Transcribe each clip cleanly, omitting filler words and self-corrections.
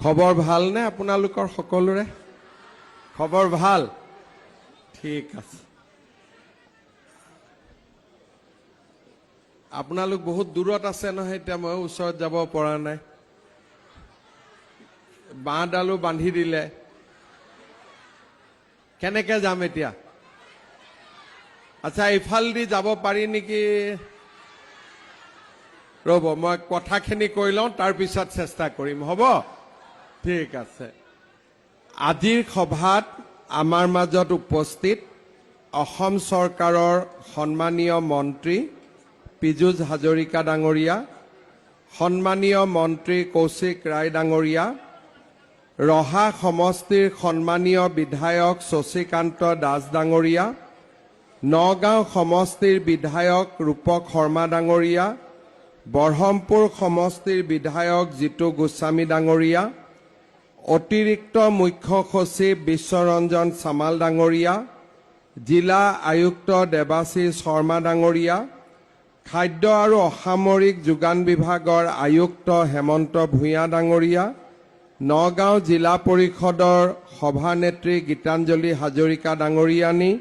খবৰ ভাল নে আপোনালোকৰ সকলোৰে? খবৰ ভাল? ঠিক আছে। আপোনালোক বহুত দূৰত আছে নহয়, এতিয়া মই ওচৰত যাব পৰা নাই। বাঁহডালো বান্ধি দিলে, কেনেকে যাম এতিয়া? আচ্ছা, ইফালেদি যাব পাৰি নেকি? ৰ'ব, মই কথাখিনি কৈ লওঁ, তাৰপিছত চেষ্টা কৰিম, হ'ব? ঠিক আছে। আজিৰ সভাত আমাৰ মাজত উপস্থিত অসম চৰকাৰৰ সন্মানীয় মন্ত্ৰী পীযুষ হাজৰিকা ডাঙৰীয়া, সন্মানীয় মন্ত্ৰী কৌশিক ৰায় ডাঙৰীয়া, ৰহা সমষ্টিৰ সন্মানীয় বিধায়ক শশীকান্ত দাস ডাঙৰীয়া, নগাঁও সমষ্টিৰ বিধায়ক ৰূপক শৰ্মা ডাঙৰীয়া, বৰহমপুৰ সমষ্টিৰ বিধায়ক জিতু গোস্বামী ডাঙৰীয়া, অতিৰিক্ত মুখ্য সচিব বিশ্বৰঞ্জন চামাল ডাঙৰীয়া, জিলা আয়ুক্ত দেৱাশীষ শৰ্মা ডাঙৰীয়া, খাদ্য আৰু অসামৰিক যোগান বিভাগৰ আয়ুক্ত হেমন্ত ভূঞা ডাঙৰীয়া, নগাঁও জিলা পৰিষদৰ সভানেত্ৰী গীতাঞ্জলি হাজৰিকা ডাঙৰীয়ানী,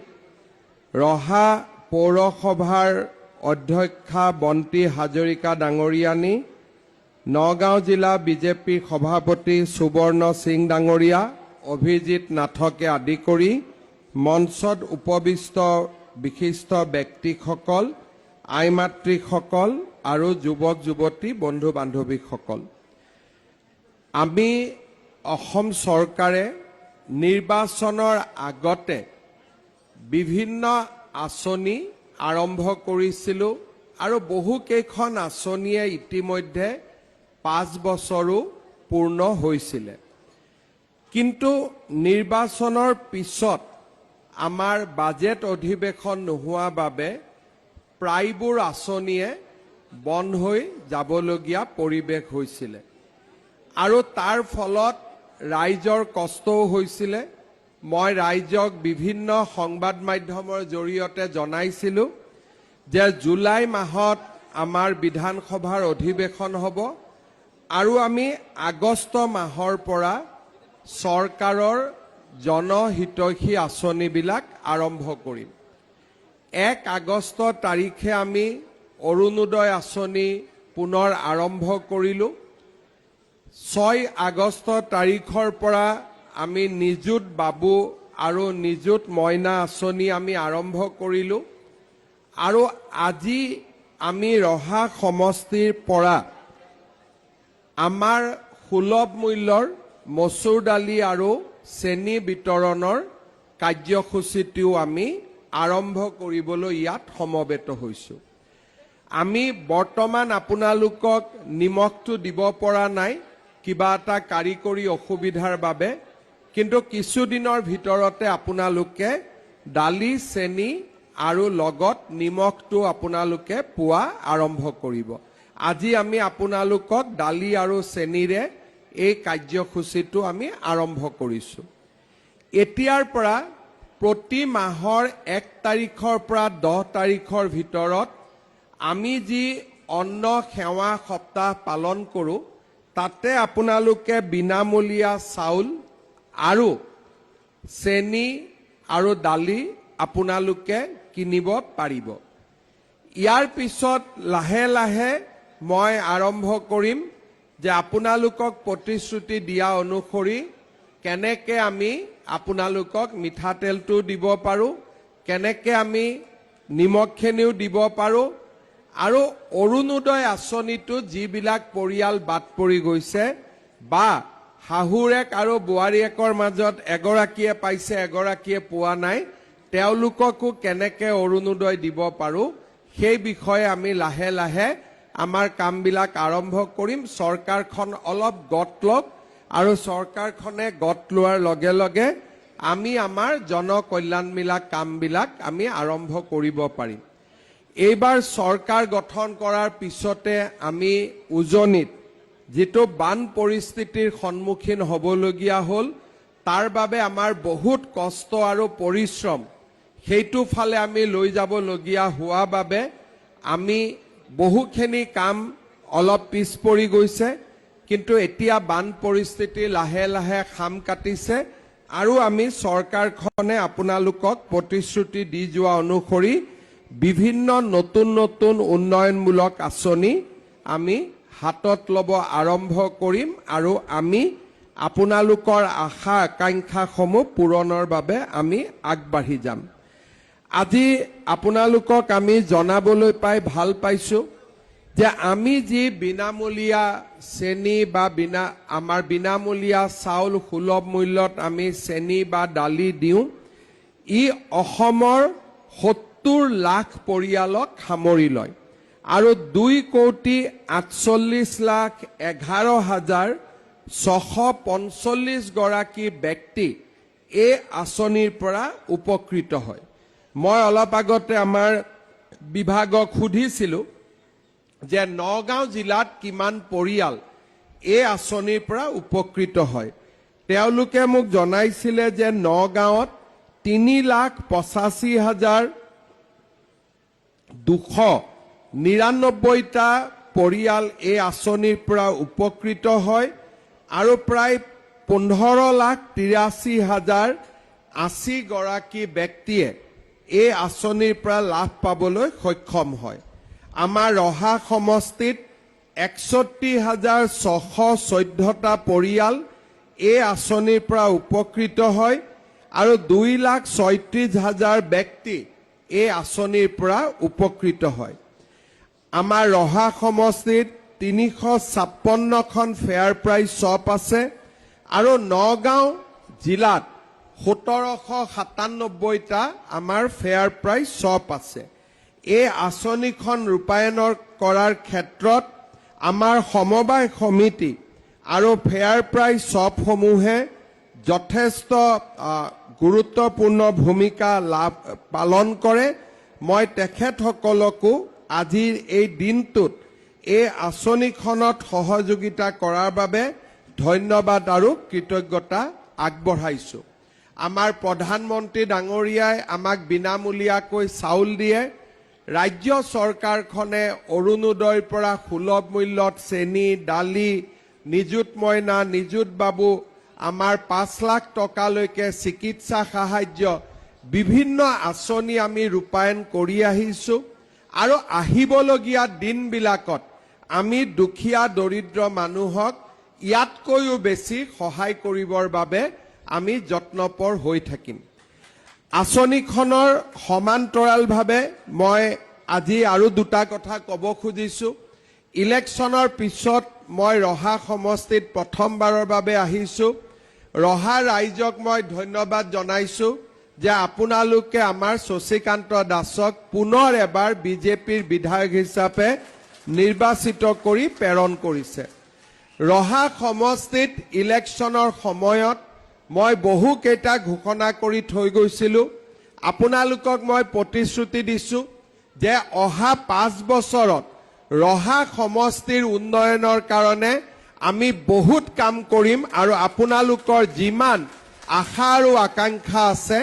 ৰহা পৌৰসভাৰ অধ্যক্ষা বন্তি হাজৰিকা ডাঙৰীয়ানী, নগাঁও জিলা বিজেপিৰ সভাপতি সুবৰ্ণ সিং ডাঙৰীয়া, অভিজিত নাথকে আদি কৰি মঞ্চত উপবিষ্ট বিশিষ্ট ব্যক্তিসকল, আইমাতৃসকল আৰু যুৱক যুৱতী বন্ধু বান্ধৱীসকল, আমি অসম চৰকাৰে নিৰ্বাচনৰ আগতে বিভিন্ন আঁচনি আৰম্ভ কৰিছিলোঁ আৰু বহুকেইখন আঁচনিয়ে ইতিমধ্যে 5 বছৰো পূৰ্ণ হৈছিলে। কিন্তু নিৰ্বাচনৰ পিছত আমাৰ বাজেট অধিৱেশন নোহোৱা বাবে প্ৰায়বোৰ আঁচনিয়ে বন্ধ হৈ যাবলগীয়া পৰিৱেশ হৈছিলে আৰু তাৰ ফলত ৰাইজৰ কষ্টও হৈছিলে। মই ৰাইজক বিভিন্ন সংবাদ মাধ্যমৰ জৰিয়তে জনাইছিলোঁ যে জুলাই মাহত আমাৰ বিধানসভাৰ অধিৱেশন হ'ব আৰু আমি আগষ্ট মাহৰ পৰা চৰকাৰৰ জনহিতৈষী আঁচনিবিলাক আৰম্ভ কৰিম। 1 আগষ্ট তাৰিখে আমি অৰুণোদয় আঁচনি পুনৰ আৰম্ভ কৰিলোঁ। 6 আগষ্ট তাৰিখৰ পৰা আমি নিযুত বাবু আৰু নিযুত মইনা আঁচনি আমি আৰম্ভ কৰিলোঁ আৰু আজি আমি ৰহা সমষ্টিৰ পৰা আমাৰ সুলভ মূল্যৰ মচুৰ দালি আৰু চেনি বিতৰণৰ কাৰ্যসূচীটিও আমি আৰম্ভ কৰিবলৈ ইয়াত সমবেত হৈছোঁ। আমি বৰ্তমান আপোনালোকক নিমখটো দিব পৰা নাই কিবা এটা কাৰিকৰী অসুবিধাৰ বাবে, কিন্তু কিছুদিনৰ ভিতৰতে আপোনালোকে দালি চেনি আৰু লগত নিমখটো আপোনালোকে পোৱা আৰম্ভ কৰিব। আজি আমি আপোনালোকক দালি আৰু চেনিৰে এই কাৰ্যসূচীটো আমি আৰম্ভ কৰিছোঁ। এতিয়াৰ পৰা প্ৰতি মাহৰ 1 তাৰিখৰ পৰা 10 তাৰিখৰ ভিতৰত আমি যি অন্ন সেৱা সপ্তাহ পালন কৰোঁ, তাতে আপোনালোকে বিনামূলীয়া চাউল আৰু চেনি আৰু দালি আপোনালোকে কিনিব পাৰিব। ইয়াৰ পিছত লাহে লাহে মই আৰম্ভ কৰিম যে আপোনালোকক প্ৰতিশ্ৰুতি দিয়া অনুসৰি কেনেকৈ আমি আপোনালোকক মিঠাতেলটো দিব পাৰোঁ, কেনেকৈ আমি নিমখখিনিও দিব পাৰোঁ আৰু অৰুণোদয় আঁচনিটো যিবিলাক পৰিয়াল বাদ পৰি গৈছে বা শাহুৰেক আৰু বোৱাৰীয়েকৰ মাজত এগৰাকীয়ে পাইছে এগৰাকীয়ে পোৱা নাই, তেওঁলোককো কেনেকৈ অৰুণোদয় দিব পাৰোঁ সেই বিষয়ে আমি লাহে লাহে আমাৰ কামবিলাক আৰম্ভ কৰিম। চৰকাৰখন অলপ গত লওক আৰু চৰকাৰখনে গত লোৱাৰ লগে লগে আমি আমাৰ জনকল্যাণমূলক কামবিলাক আমি আৰম্ভ কৰিব পাৰিম। এইবাৰ চৰকাৰ গঠন কৰাৰ পিছতে আমি উজনিত যিটো বান পৰিস্থিতিৰ সন্মুখীন হ'বলগীয়া হ'ল, তাৰ বাবে আমাৰ বহুত কষ্ট আৰু পৰিশ্ৰম সেইটো ফালে আমি লৈ যাবলগীয়া হোৱা বাবে আমি বহুখিনি কাম অলপ পিছ পৰি গৈছে, কিন্তু এতিয়া বান পৰিস্থিতি লাহে লাহে খাম কাটিছে আৰু আমি চৰকাৰখনে আপোনালোকক প্ৰতিশ্ৰুতি দি যোৱা অনুসৰি বিভিন্ন নতুন নতুন উন্নয়নমূলক আঁচনি আমি হাতত ল'ব আৰম্ভ কৰিম আৰু আমি আপোনালোকৰ আশা আকাংক্ষাসমূহ পূৰণৰ বাবে আমি আগবাঢ়ি যাম। আজি আপোনালোকক আমি জনাবলৈ পাই ভাল পাইছোঁ যে আমি যি বিনামূলীয়া চেনি বা আমাৰ বিনামূলীয়া চাউল সুলভ মূল্যত আমি চেনি বা দালি দিওঁ, ই অসমৰ 70 লাখ পৰিয়ালক সামৰি লয় আৰু 2,48,11,645 গৰাকী ব্যক্তি এই আঁচনিৰ পৰা উপকৃত হয়। মই অলপ আগতে আমাৰ বিভাগক সুধিছিলোঁ যে নগাঁও জিলাত কিমান পৰিয়াল এই আঁচনিৰ পৰা উপকৃত হয়। তেওঁলোকে মোক জনাইছিলে যে নগাঁৱত 3,85,299টা পৰিয়াল এই আঁচনিৰ পৰা উপকৃত হয় আৰু প্ৰায় 15,83,080 গৰাকী ব্যক্তিয়ে এই আঁচনিৰ পৰা লাভ পাবলৈ সক্ষম হয়। আমাৰ ৰহা সমষ্টিত 61,614টা পৰিয়াল এই আঁচনিৰ পৰা উপকৃত হয় আৰু 2,36,000 ব্যক্তি এই আঁচনিৰ পৰা উপকৃত হয়। আমাৰ ৰহা সমষ্টিত 356খন ফেয়াৰ প্ৰাইচ শ্বপ আছে আৰু নগাঁও জিলাত 1797টা আমাৰ ফেয়াৰ প্ৰাইচ শ্বপ আছে। এই আঁচনিখন ৰূপায়ণ কৰাৰ ক্ষেত্ৰত আমাৰ সমবায় সমিতি আৰু ফেয়াৰ প্ৰাইচ শ্বপসমূহে যথেষ্ট গুৰুত্বপূৰ্ণ ভূমিকা পালন কৰে। মই তেখেতসকলকো আজিৰ এই দিনটোত এই আঁচনিখনত সহযোগিতা কৰাৰ বাবে ধন্যবাদ আৰু কৃতজ্ঞতা আগবঢ়াইছোঁ। আমাৰ প্ৰধানমন্ত্ৰী ডাঙৰীয়াই আমাক বিনামূলীয়াকৈ চাউল দিয়ে। ৰাজ্য চৰকাৰখনে অৰুণোদয়ৰ পৰা সুলভ মূল্যত চেনি, দালি, নিযুত মইনা, নিযুত বাবু, আমাৰ 5 লাখ টকালৈকে চিকিৎসা সাহায্য, বিভিন্ন আঁচনি আমি ৰূপায়ণ কৰি আহিছোঁ আৰু আহিবলগীয়া দিনবিলাকত আমি দুখীয়া দৰিদ্ৰ মানুহক ইয়াতকৈও বেছি সহায় কৰিবৰ বাবে আমি যত্নপৰ হৈ থাকিম। আঁচনিখনৰ সমান্তৰালভাৱে মই আজি আৰু দুটা কথা ক'ব খুজিছোঁ। ইলেকশ্যনৰ পিছত মই ৰহা সমষ্টিত প্ৰথমবাৰৰ বাবে আহিছোঁ। ৰহা ৰাইজক মই ধন্যবাদ জনাইছোঁ যে আপোনালোকে আমাৰ শশীকান্ত দাসক পুনৰ এবাৰ বিজেপিৰ বিধায়ক হিচাপে নিৰ্বাচিত কৰি প্ৰেৰণ কৰিছে। ৰহা সমষ্টিত ইলেকশ্যনৰ সময়ত মই বহুকেইটা ঘোষণা কৰি থৈ গৈছিলোঁ। আপোনালোকক মই প্ৰতিশ্ৰুতি দিছোঁ যে অহা 5 বছৰত ৰহা সমষ্টিৰ উন্নয়নৰ কাৰণে আমি বহুত কাম কৰিম আৰু আপোনালোকৰ যিমান আশা আৰু আকাংক্ষা আছে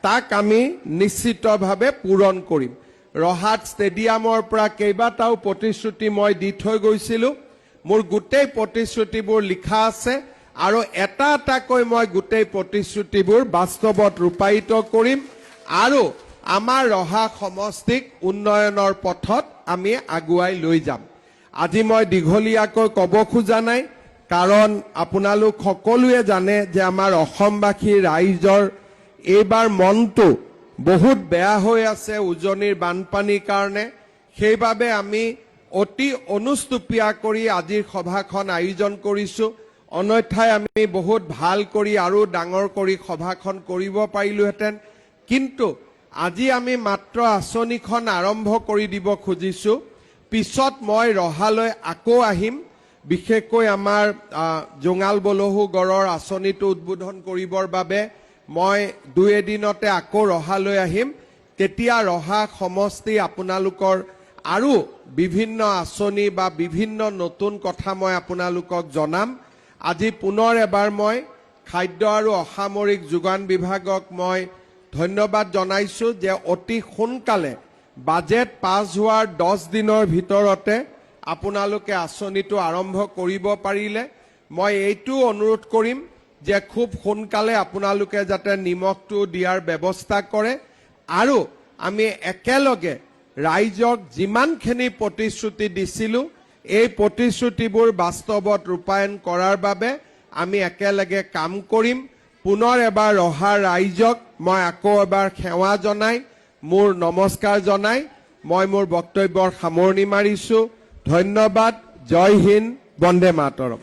তাক আমি নিশ্চিতভাৱে পূৰণ কৰিম। ৰহাত ষ্টেডিয়ামৰ পৰা কেইবাটাও প্ৰতিশ্ৰুতি মই দি থৈ গৈছিলোঁ। মোৰ গোটেই প্ৰতিশ্ৰুতিবোৰ লিখা আছে আৰু এটা এটাকৈ মই গোটেই প্ৰতিশ্ৰুতিবোৰ বাস্তৱত ৰূপায়িত কৰিম আৰু আমাৰ ৰহা সমষ্টিক উন্নয়নৰ পথত আমি আগুৱাই লৈ যাম। আজি মই দীঘলীয়াকৈ ক'ব খোজা নাই, কাৰণ আপোনালোক সকলোৱে জানে যে আমাৰ অসমবাসী ৰাইজৰ এইবাৰ মনটো বহুত বেয়া হৈ আছে উজনিৰ বানপানীৰ কাৰণে। সেইবাবে আমি অতি অনুষ্টুপীয়া কৰি আজিৰ সভাখন আয়োজন কৰিছোঁ। অন্যথাই আমি বহুত ভাল কৰি আৰু ডাঙৰ কৰি সভাখন কৰিব পাৰিলোহেঁতেন, কিন্তু আজি আমি মাত্ৰ আঁচনিখন আৰম্ভ কৰি দিব খুজিছোঁ। পিছত মই ৰহালৈ আকৌ আহিম, বিশেষকৈ আমাৰ জোঙাল বলহু গড়ৰ আঁচনিটো উদ্বোধন কৰিবৰ বাবে মই 2 এদিনতে আকৌ ৰহালৈ আহিম। তেতিয়া ৰহা সমষ্টি আপোনালোকৰ আৰু বিভিন্ন আঁচনি বা বিভিন্ন নতুন কথা মই আপোনালোকক জনাম। আজি পুনৰ এবাৰ মই খাদ্য আৰু অসামৰিক যোগান বিভাগক মই ধন্যবাদ জনাইছোঁ যে অতি সোনকালে বাজেট পাছ হোৱাৰ 10 দিনৰ ভিতৰতে আপোনালোকে আঁচনিটো আৰম্ভ কৰিব পাৰিলে মই এইটো অনুৰোধ কৰিম যে খুব সোনকালে আপোনালোকে যাতে নিমখটো দিয়াৰ ব্যৱস্থা কৰে আৰু আমি একেলগে ৰাইজক যিমানখিনি প্ৰতিশ্ৰুতি দিছিলোঁ এই প্ৰতিশ্ৰুতিবোৰ বাস্তৱত ৰূপায়ণ কৰাৰ বাবে আমি একেলগে কাম কৰিম। পুনৰ এবাৰ ৰহা ৰাইজক মই আকৌ এবাৰ সেৱা জনাই মোৰ নমস্কাৰ জনাই মই মোৰ বক্তব্যৰ সামৰণি মাৰিছোঁ। ধন্যবাদ। জয় হিন্দ। বন্দে মাতৰম।